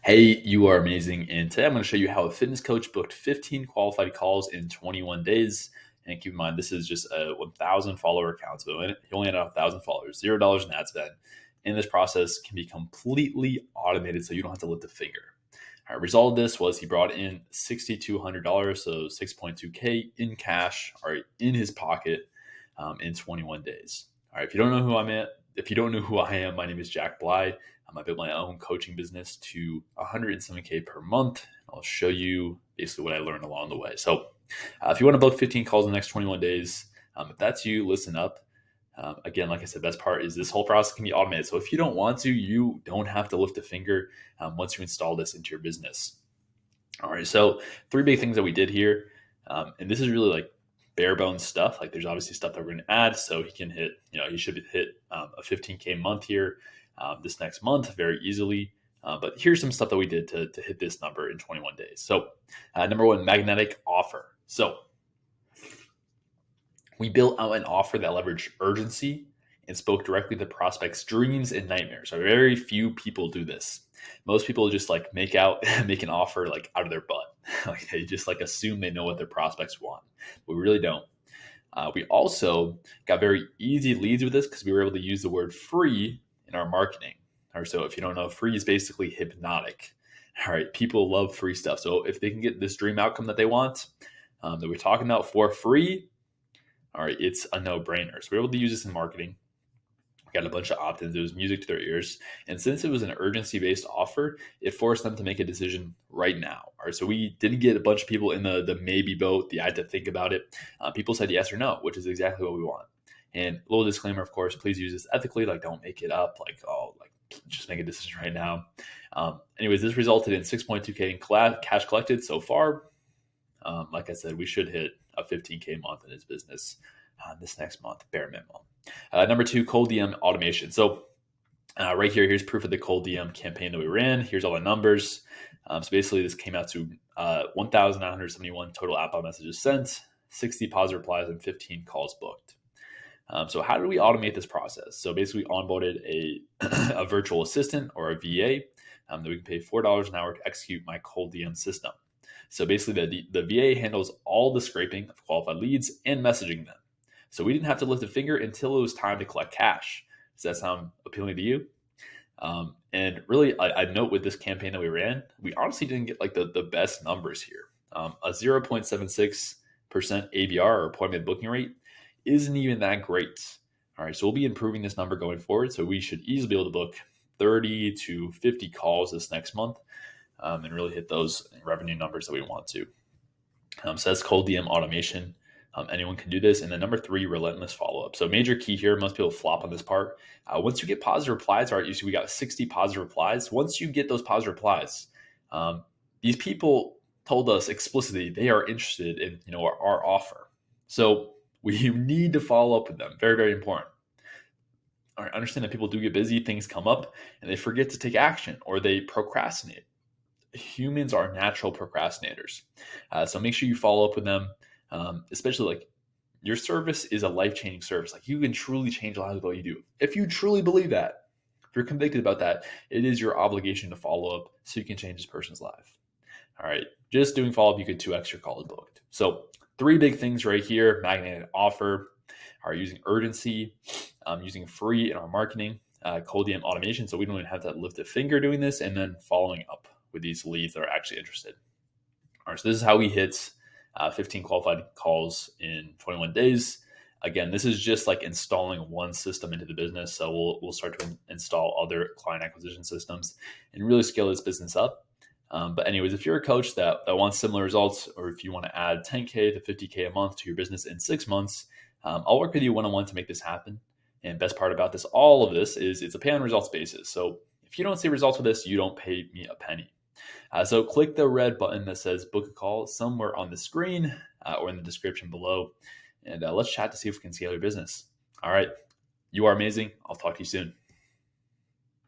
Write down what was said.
Hey, you are amazing. And today I'm going to show you how a fitness coach booked 15 qualified calls in 21 days. And keep in mind, this is just a 1,000 follower account. So he only had 1,000 followers, $0 in ad spend. And this process can be completely automated so you don't have to lift a finger. All right, result of this was he brought in $6,200, so 6.2K in cash, all right, in his pocket in 21 days. All right, if you don't know who I'm at, if you don't know who I am, my name is Jack Bly. I built my own coaching business to 107K per month. I'll show you basically what I learned along the way. So if you want to book 15 calls in the next 21 days, if that's you, listen up. Again, like I said, best part is this whole process can be automated. So if you don't want to, you don't have to lift a finger once you install this into your business. All right, so three big things that we did here. And this is really like bare bones stuff. Like there's obviously stuff that we're going to add. So he can hit, he should hit a 15K month here this next month very easily. But here's some stuff that we did to hit this number in 21 days. So number one, magnetic offer. So we built out an offer that leveraged urgency and spoke directly to prospects' dreams and nightmares. So very few people do this. Most people just like make an offer like out of their butt. Like they just like assume they know what their prospects want. But we really don't. We also got very easy leads with this because we were able to use the word free in our marketing. Or so if you don't know, free is basically hypnotic. All right, people love free stuff. So if they can get this dream outcome that they want, that we're talking about for free, all right, it's a no-brainer. So we're able to use this in marketing. We got a bunch of opt-ins. It was music to their ears. And since it was an urgency-based offer, it forced them to make a decision right now. All right, so we didn't get a bunch of people in the maybe boat, the I had to think about it. People said yes or no, which is exactly what we want. And a little disclaimer, of course, please use this ethically. Like, don't make it up. Like, oh, like just make a decision right now. Anyways, this resulted in 6.2K in cash collected so far. Like I said, we should hit a 15K month in his business this next month, bare minimum. Number two, cold DM automation. So right here, here's proof of the cold DM campaign that we ran. Here's all the numbers. So basically, this came out to 1,971 total outbound messages sent, 60 positive replies, and 15 calls booked. So how do we automate this process? So basically, we onboarded a virtual assistant or a VA that we can pay $4 an hour to execute my cold DM system. So basically, the VA handles all the scraping of qualified leads and messaging them. So we didn't have to lift a finger until it was time to collect cash. Does that sound appealing to you? And really, I note with this campaign that we ran, we honestly didn't get like the best numbers here. A 0.76% ABR or appointment booking rate isn't even that great. All right, so we'll be improving this number going forward. So we should easily be able to book 30 to 50 calls this next month and really hit those revenue numbers that we want to. So that's cold DM automation. Anyone can do this. And then number three, relentless follow-up. So major key here, most people flop on this part. Once you get positive replies, all right, you see we got 60 positive replies. Once you get those positive replies, these people told us explicitly they are interested in our offer. So we need to follow up with them. Very, very important. All right, understand that people do get busy, things come up, and they forget to take action or they procrastinate. Humans are natural procrastinators. So make sure you follow up with them. Especially like your service is a life-changing service. Like you can truly change lives with what you do. If you truly believe that, if you're convicted about that, it is your obligation to follow up so you can change this person's life. All right. Just doing follow-up, you get 2x your calls booked. So three big things right here: magnetic offer, are using urgency, using free in our marketing, cold DM automation. So we don't even have to lift a finger doing this, and then following up with these leads that are actually interested. All right. So this is how we hit 15 qualified calls in 21 days. Again, this is just like installing one system into the business. So we'll start to install other client acquisition systems and really scale this business up. But anyways, if you're a coach that wants similar results, or if you want to add 10K to 50K a month to your business in 6 months, I'll work with you one-on-one to make this happen. And best part about this, all of this is it's a pay on results basis. So if you don't see results with this, you don't pay me a penny. So click the red button that says book a call somewhere on the screen or in the description below. And let's chat to see if we can scale your business. All right. You are amazing. I'll talk to you soon.